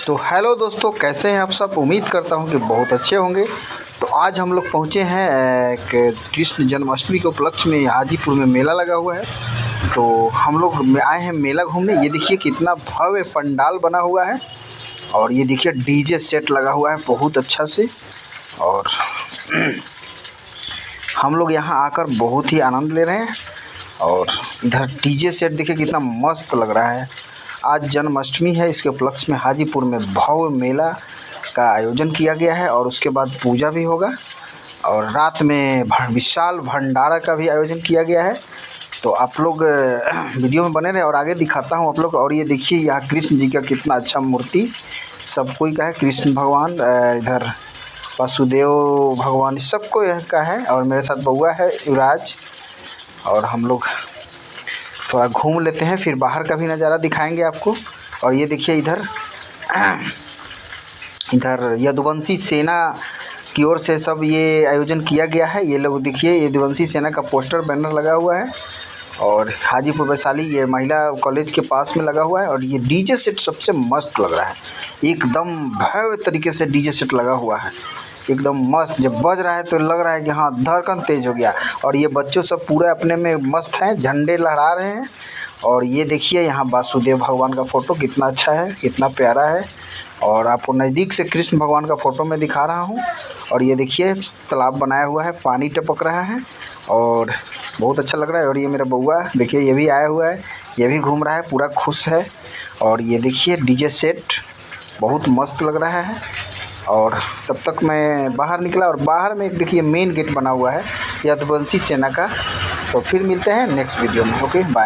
तो हेलो दोस्तों, कैसे हैं आप सब। उम्मीद करता हूं कि बहुत अच्छे होंगे। तो आज हम लोग पहुंचे हैं कृष्ण जन्माष्टमी के उपलक्ष्य में हाजीपुर में मेला लगा हुआ है। तो हम लोग आए हैं मेला घूमने। ये देखिए कितना भव्य पंडाल बना हुआ है और ये देखिए डीजे सेट लगा हुआ है बहुत अच्छा से। और हम लोग यहाँ आकर बहुत ही आनंद ले रहे हैं। और इधर डीजे सेट देखिए कितना मस्त लग रहा है। आज जन्माष्टमी है, इसके उपलक्ष्य में हाजीपुर में भव्य मेला का आयोजन किया गया है और उसके बाद पूजा भी होगा और रात में विशाल भंडारा का भी आयोजन किया गया है। तो आप लोग वीडियो में बने रहे और आगे दिखाता हूँ आप लोग। और ये देखिए यहाँ कृष्ण जी का कितना अच्छा मूर्ति सब कोई का है। कृष्ण भगवान, इधर वासुदेव भगवान, सबको यह का है। और मेरे साथ बउआ है युवराज। और हम लोग थोड़ा घूम लेते हैं, फिर बाहर का भी नज़ारा दिखाएंगे आपको। और ये देखिए इधर यदुवंशी सेना की ओर से सब ये आयोजन किया गया है। ये लोग देखिए यदुवंशी सेना का पोस्टर बैनर लगा हुआ है और हाजीपुर वैशाली ये महिला कॉलेज के पास में लगा हुआ है। और ये डीजे सेट सबसे मस्त लग रहा है, एकदम भव्य तरीके से डीजे सेट लगा हुआ है, एकदम मस्त। जब बज रहा है तो लग रहा है कि हाँ धड़कन तेज़ हो गया। और ये बच्चों सब पूरे अपने में मस्त हैं, झंडे लहरा रहे हैं। और ये देखिए यहाँ वासुदेव भगवान का फ़ोटो कितना अच्छा है, कितना प्यारा है। और आपको नज़दीक से कृष्ण भगवान का फ़ोटो मैं दिखा रहा हूँ। और ये देखिए तालाब बनाया हुआ है, पानी टपक रहा है और बहुत अच्छा लग रहा है। और ये मेरा बउआ देखिए ये भी आया हुआ है, ये भी घूम रहा है, पूरा खुश है। और ये देखिए डीजे सेट बहुत मस्त लग रहा है। और तब तक मैं बाहर निकला और बाहर में एक देखिए मेन गेट बना हुआ है यदुवंशी सेना का। तो फिर मिलते हैं नेक्स्ट वीडियो में। Okay bye.